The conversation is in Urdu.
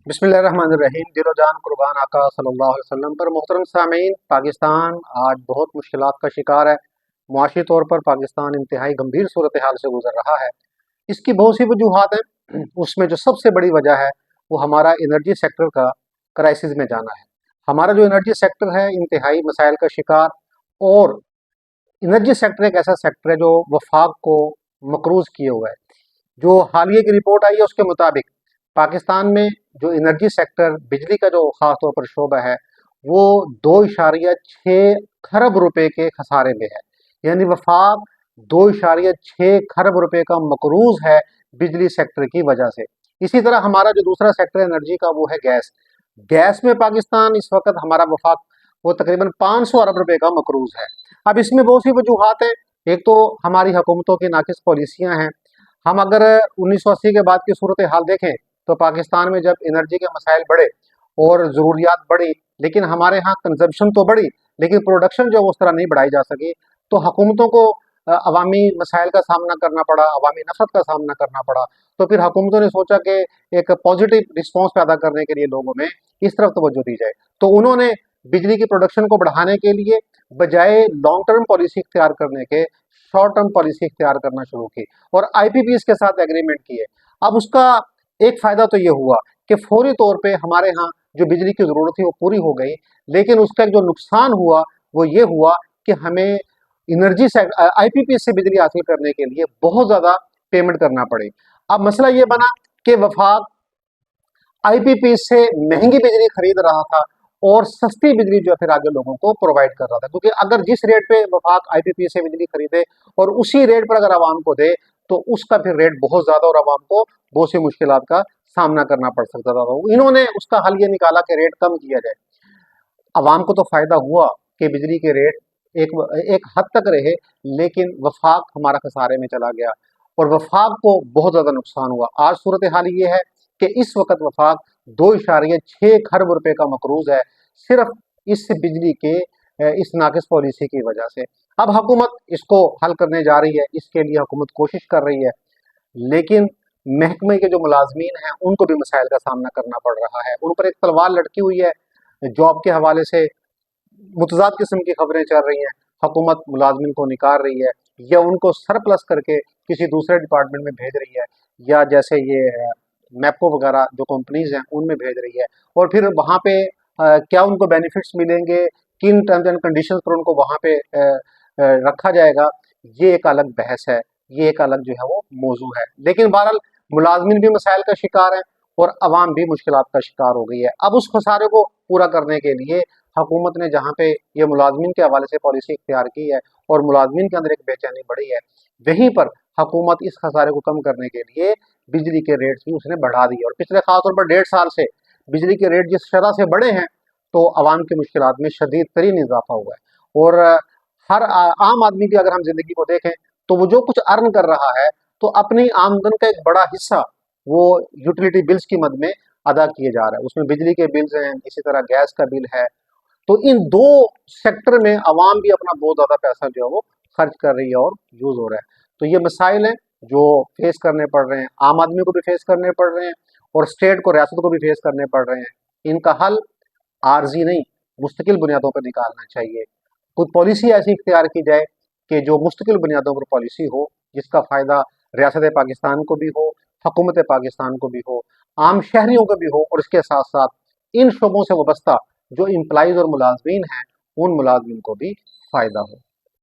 بسم اللہ الرحمن الرحیم۔ دل و جان قربان آقا صلی اللہ علیہ وسلم پر۔ محترم سامعین، پاکستان آج بہت مشکلات کا شکار ہے۔ معاشی طور پر پاکستان انتہائی گمبھیر صورتحال سے گزر رہا ہے۔ اس کی بہت سی وجوہات ہیں، اس میں جو سب سے بڑی وجہ ہے وہ ہمارا انرجی سیکٹر کا کرائسس میں جانا ہے۔ ہمارا جو انرجی سیکٹر ہے انتہائی مسائل کا شکار، اور انرجی سیکٹر ایک ایسا سیکٹر ہے جو وفاق کو مقروض کیے ہوا ہے۔ جو حالیہ کی رپورٹ آئی ہے اس کے مطابق پاکستان میں جو انرجی سیکٹر، بجلی کا جو خاص طور پر شعبہ ہے، وہ 2.6 کھرب روپے کے خسارے میں ہے۔ یعنی وفاق 2.6 کھرب روپے کا مقروض ہے بجلی سیکٹر کی وجہ سے۔ اسی طرح ہمارا جو دوسرا سیکٹر ہے انرجی کا وہ ہے گیس۔ گیس میں پاکستان اس وقت ہمارا وفاق وہ تقریباً 500 ارب روپے کا مقروض ہے۔ اب اس میں بہت سی وجوہات ہیں۔ ایک تو ہماری حکومتوں کی ناقص پالیسیاں ہیں۔ ہم اگر 1980 کے بعد کی صورتحال دیکھیں تو پاکستان میں جب انرجی کے مسائل بڑھے اور ضروریات بڑھی، لیکن ہمارے ہاں کنزمپشن تو بڑھی لیکن پروڈکشن جو اس طرح نہیں بڑھائی جا سکی، تو حکومتوں کو عوامی مسائل کا سامنا کرنا پڑا، عوامی نفرت کا سامنا کرنا پڑا۔ تو پھر حکومتوں نے سوچا کہ ایک پازیٹیو رسپانس پیدا کرنے کے لیے لوگوں میں اس طرف توجہ دی جائے، تو انہوں نے بجلی کی پروڈکشن کو بڑھانے کے لیے بجائے لانگ ٹرم پالیسی اختیار کرنے کے شارٹ ٹرم پالیسی اختیار کرنا شروع کی اور آئی پی پیز کے ساتھ ایگریمنٹ کیے۔ اب اس کا ایک فائدہ تو یہ ہوا کہ فوری طور پہ ہمارے ہاں جو بجلی کی ضرورت تھی وہ پوری ہو گئی، لیکن اس کا جو نقصان ہوا وہ یہ ہوا کہ ہمیں انرجی سے آئی پی پی سے بجلی حاصل کرنے کے لیے بہت زیادہ پیمنٹ کرنا پڑے۔ اب مسئلہ یہ بنا کہ وفاق آئی پی پی سے مہنگی بجلی خرید رہا تھا اور سستی بجلی جو پھر آگے لوگوں کو پرووائڈ کر رہا تھا، کیونکہ اگر جس ریٹ پہ وفاق آئی پی پی سے بجلی خریدے اور اسی ریٹ پر اگر عوام کو دے تو اس کا پھر ریٹ بہت زیادہ اور عوام کو بہت سی مشکلات کا سامنا کرنا پڑ سکتا تھا۔ انہوں نے اس کا حل یہ نکالا کہ ریٹ کم کیا جائے۔ عوام کو تو فائدہ ہوا کہ بجلی کے ریٹ ایک حد تک رہے، لیکن وفاق ہمارا خسارے میں چلا گیا اور وفاق کو بہت زیادہ نقصان ہوا۔ آج صورتحال یہ ہے کہ اس وقت وفاق 2.6 کھرب روپے کا مقروض ہے، صرف اس بجلی کے اس ناقص پالیسی کی وجہ سے۔ اب حکومت اس کو حل کرنے جا رہی ہے، اس کے لیے حکومت کوشش کر رہی ہے، لیکن محکمے کے جو ملازمین ہیں ان کو بھی مسائل کا سامنا کرنا پڑ رہا ہے۔ ان پر ایک تلوار لٹکی ہوئی ہے، جاب کے حوالے سے متضاد قسم کی خبریں چل رہی ہیں۔ حکومت ملازمین کو نکال رہی ہے یا ان کو سرپلس کر کے کسی دوسرے ڈپارٹمنٹ میں بھیج رہی ہے، یا جیسے یہ میپکو وغیرہ جو کمپنیز ہیں ان میں بھیج رہی ہے، اور پھر وہاں پہ کیا ان کو بینیفٹس ملیں گے، کن ٹرمز اینڈ کنڈیشنز پر ان کو وہاں پہ رکھا جائے گا، یہ ایک الگ بحث ہے، یہ ایک الگ جو ہے وہ موضوع ہے۔ لیکن بہرحال ملازمین بھی مسائل کا شکار ہیں اور عوام بھی مشکلات کا شکار ہو گئی ہے۔ اب اس خسارے کو پورا کرنے کے لیے حکومت نے جہاں پہ یہ ملازمین کے حوالے سے پالیسی اختیار کی ہے اور ملازمین کے اندر ایک بے چینی بڑھی ہے، وہیں پر حکومت اس خسارے کو کم کرنے کے لیے بجلی کے ریٹس بھی اس نے بڑھا دیے، اور پچھلے خاص طور پر 1.5 سال سے بجلی کے ریٹ جس شرح سے بڑھے ہیں تو عوام کی مشکلات میں شدید ترین اضافہ ہوا ہے۔ اور ہر عام آدمی کی اگر ہم زندگی کو دیکھیں تو وہ جو کچھ ارن کر رہا ہے تو اپنی آمدن کا ایک بڑا حصہ وہ یوٹیلیٹی بلز کی مد میں ادا کیے جا رہا ہے۔ اس میں بجلی کے بلز ہیں، اسی طرح گیس کا بل ہے، تو ان دو سیکٹر میں عوام بھی اپنا بہت زیادہ پیسہ جو ہے وہ خرچ کر رہی ہے اور یوز ہو رہا ہے۔ تو یہ مسائل ہیں جو فیس کرنے پڑ رہے ہیں، عام آدمی کو بھی فیس کرنے پڑ رہے ہیں اور اسٹیٹ کو، ریاست کو بھی فیس کرنے پڑ رہے ہیں۔ ان کا حل عارضی نہیں، مستقل بنیادوں پر نکالنا چاہیے۔ کوئی پالیسی ایسی اختیار کی جائے کہ جو مستقل بنیادوں پر پالیسی ہو، جس کا فائدہ ریاست پاکستان کو بھی ہو، حکومت پاکستان کو بھی ہو، عام شہریوں کو بھی ہو، اور اس کے ساتھ ساتھ ان شعبوں سے وابستہ جو امپلائیز اور ملازمین ہیں ان ملازمین کو بھی فائدہ ہو۔